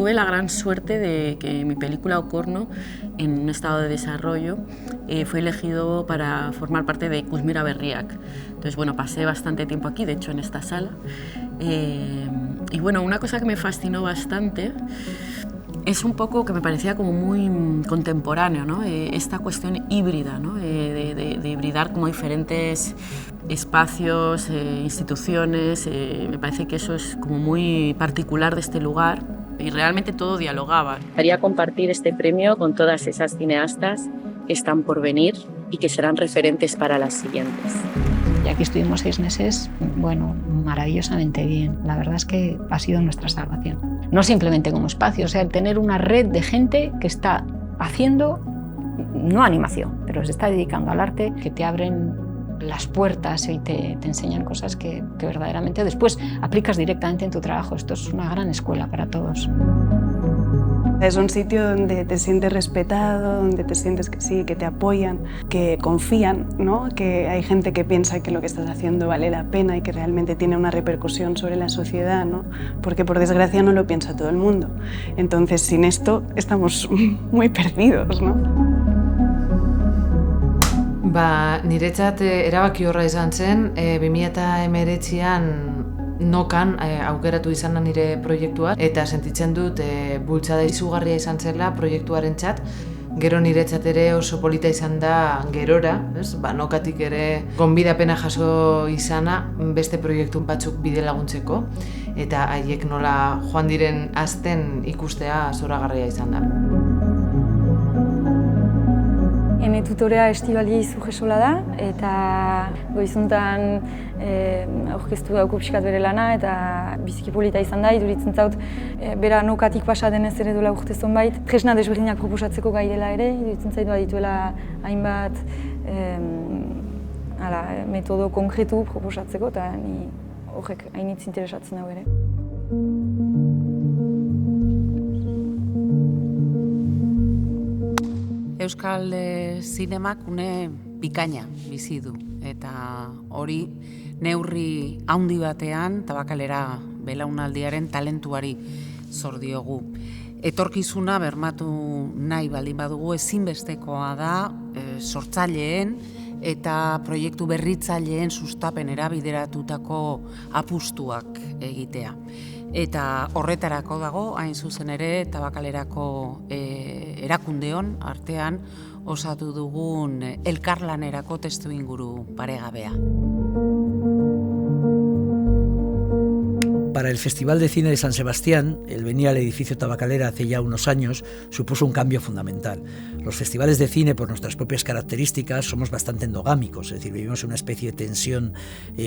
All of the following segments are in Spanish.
tuve la gran suerte de que mi película Ocorno, en un estado de desarrollo, fue elegido para formar parte de Ikusmira Berriak. Entonces, bueno, pasé bastante tiempo aquí, de hecho, en esta sala. Y bueno, una cosa que me fascinó bastante es un poco que me parecía como muy contemporáneo, ¿no? Esta cuestión híbrida, ¿no? de hibridar como diferentes espacios, instituciones. Me parece que eso es como muy particular de este lugar y realmente todo dialogaba. Quería compartir este premio con todas esas cineastas que están por venir y que serán referentes para las siguientes. Y aquí estuvimos 6 meses, bueno, maravillosamente bien. La verdad es que ha sido nuestra salvación. No simplemente como espacio, o sea, el tener una red de gente que está haciendo, no animación, pero se está dedicando al arte, que te abren las puertas y te enseñan cosas que verdaderamente después aplicas directamente en tu trabajo. Esto es una gran escuela para todos. Es un sitio donde te sientes respetado, donde te sientes que sí, que te apoyan, que confían, ¿no? Que hay gente que piensa que lo que estás haciendo vale la pena y que realmente tiene una repercusión sobre la sociedad, ¿no? Porque por desgracia no lo piensa todo el mundo. Entonces, sin esto estamos muy perdidos, ¿no? Niretzat erabakiorra izan zen, 2019an nokan aukeratu izan da nire proiektua eta sentitzen dut bultzada izugarria izan zela proiektuarentzat. Gero niretzat ere oso polita izan da gerora, nokatik ere gonbidapena jaso izana beste proiektu batzuk bide laguntzeko eta haiek nola joan diren azten ikustea zoragarria izan da. Ene tutorea Estibaldi Zujesola da, eta goizuntan aurkeztu dauko pixkat bere lana, eta biziki polita izan da, iduritzen zaut, bera nokatik pasa denez ere duela urte zonbait. Tresna desberdinak proposatzeko gai dela ere, iduritzen zait badituela hainbat metodo konkretu proposatzeko, eta ni horrek hainitz interesatzen dago ere. Euskal zinemak une bikaina bizi du eta hori neurri handi batean Tabakalera belaunaldiaren talentuari zor diogu. Etorkizuna bermatu nahi baldin badugu ezinbestekoa da sortzaileen eta proiektu berritzaileen sustapenera bideratutako apustuak egitea. Eta horretarako dago, hain zuzen ere, Tabakalerako erakundeon artean osatu dugun elkarlanerako testuinguru paregabea. Para el Festival de Cine de San Sebastián, el venir al edificio Tabakalera hace ya unos años supuso un cambio fundamental. Los festivales de cine, por nuestras propias características, somos bastante endogámicos, es decir, vivimos en una especie de tensión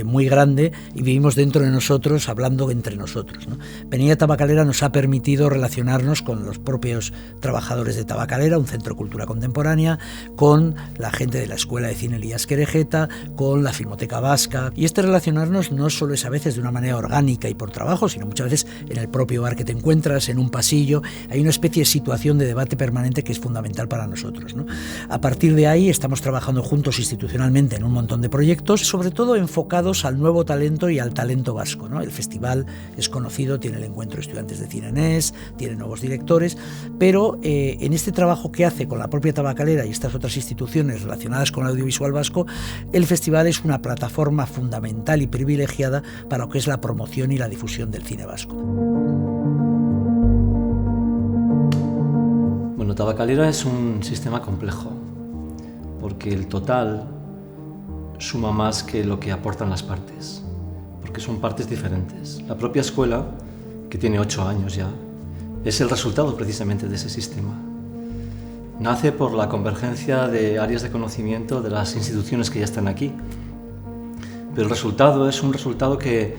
muy grande y vivimos dentro de nosotros, hablando entre nosotros, ¿no? Venir a Tabakalera nos ha permitido relacionarnos con los propios trabajadores de Tabakalera, un centro de cultura contemporánea, con la gente de la Escuela de Cine Elías Querejeta, con la Filmoteca Vasca. Y este relacionarnos no solo es a veces de una manera orgánica y por trabajo, sino muchas veces en el propio bar que te encuentras, en un pasillo. Hay una especie de situación de debate permanente que es fundamental para nosotros, ¿no? A partir de ahí estamos trabajando juntos institucionalmente en un montón de proyectos, sobre todo enfocados al nuevo talento y al talento vasco, ¿no? El festival es conocido, tiene el encuentro de estudiantes de cine NES, tiene nuevos directores, pero en este trabajo que hace con la propia Tabakalera y estas otras instituciones relacionadas con el audiovisual vasco, el festival es una plataforma fundamental y privilegiada para lo que es la promoción y la difusión del cine vasco. Bueno, Tabakalera es un sistema complejo, porque el total suma más que lo que aportan las partes, porque son partes diferentes. La propia escuela, que tiene 8 años ya, es el resultado precisamente de ese sistema. Nace por la convergencia de áreas de conocimiento de las instituciones que ya están aquí, pero el resultado es un resultado que,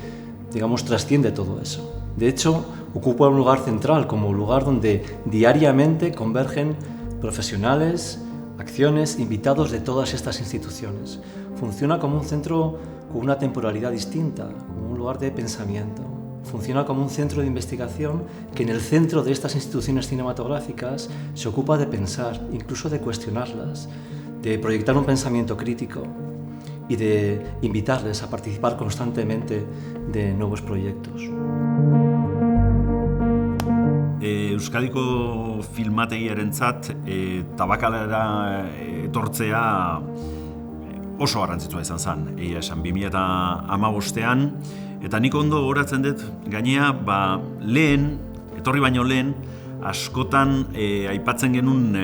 digamos, trasciende todo eso. De hecho, ocupa un lugar central como lugar donde diariamente convergen profesionales, acciones, invitados de todas estas instituciones. Funciona como un centro con una temporalidad distinta, como un lugar de pensamiento. Funciona como un centro de investigación que en el centro de estas instituciones cinematográficas se ocupa de pensar, incluso de cuestionarlas, de proyectar un pensamiento crítico y de invitarles a participar constantemente de nuevos proyectos. Euskadiko filmategiarentzat Tabakalera etortzea oso garrantzitsua izan zen, egia esan, 2015ean, eta nik ondo gogoratzen dut, gainea, lehen, etorri baino lehen, askotan aipatzen genuen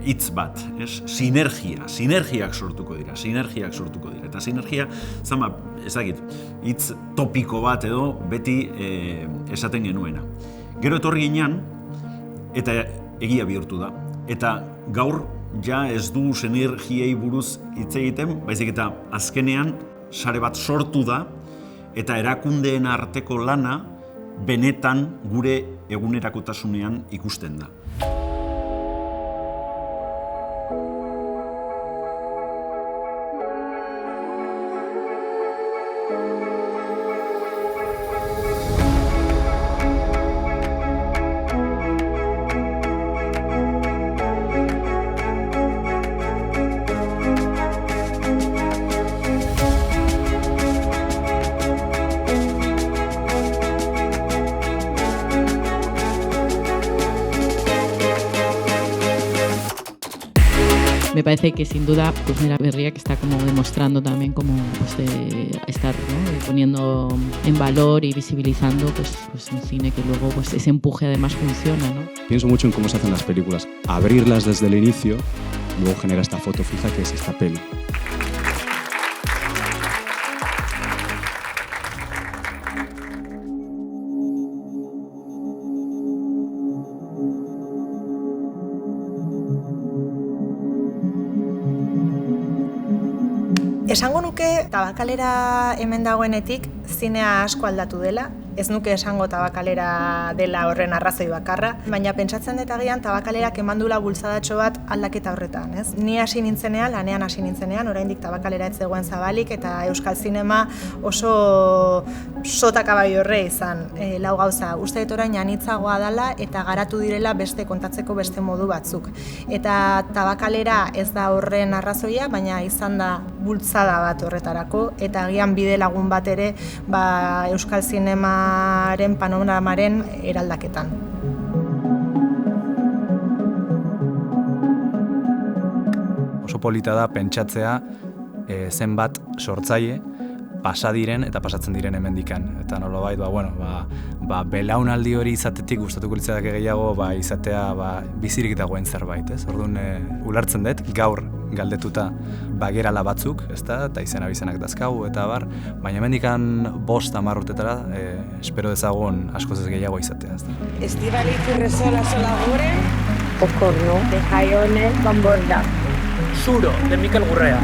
hitz bat, sinergiak sortuko dira, eta sinergia, zama, ezagit, hitz topiko bat edo beti esaten genuena. Gero etorri ginean, eta egia bihurtu da, eta gaur ja ez du sinergiei buruz hitz egiten, baizik eta azkenean sare bat sortu da, eta erakundeen arteko lana benetan gure egunerakotasunean ikusten da. Me parece que sin duda Kuzmira Berriak está como demostrando también como estar, ¿no? Poniendo en valor y visibilizando pues un cine que luego pues ese empuje además funciona, ¿no? Pienso mucho en cómo se hacen las películas, abrirlas desde el inicio, luego genera esta foto fija que es esta peli. Esango nuke Tabakalera hemen dagoenetik zinea asko aldatu dela. Ez nuke esango Tabakalera dela horren arrazoi bakarra, baina pentsatzen dut agian Tabakalerak emandula bultzadatxo bat aldaketa horretan, ez? Ni hasi nintzenean, lanean hasi nintzenean, oraindik Tabakalera ez zegoen zabalik eta euskal zinema oso sotakabai horre izan, lau gauza. Uste dut orain anitzagoa dela eta garatu direla beste kontatzeko beste modu batzuk. Eta Tabakalera ez da horren arrazoia, baina izan da bultzada bat horretarako eta agian bide lagun bat ere euskal zinemaren panoramaren eraldaketan. Oso polita da pentsatzea zenbat sortzaile pasa diren eta pasatzen diren hemendikan. Eta nolabait, belaunaldi hori izatetik gustatuko litzateke gehiago izatea bizirik dagoen zerbait, ez? Orduan ulertzen dut gaur galdetuta bagerala batzuk, ezta? Eta izena-bizenak dazkagu eta baina hemendikan 5-10 urtetara espero dezagun askoz ez gehiago izatea, ezta? Estíbaliz Urresola Solaguren, Okorno, de Jaione, Bamborda. Suro, de Mikel Gurrea.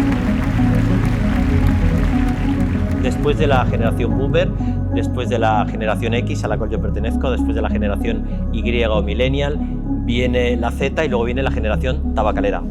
Después de la generación Boomer, después de la generación X, a la cual yo pertenezco, después de la generación Y o Millennial, viene la Z y luego viene la generación Tabakalera.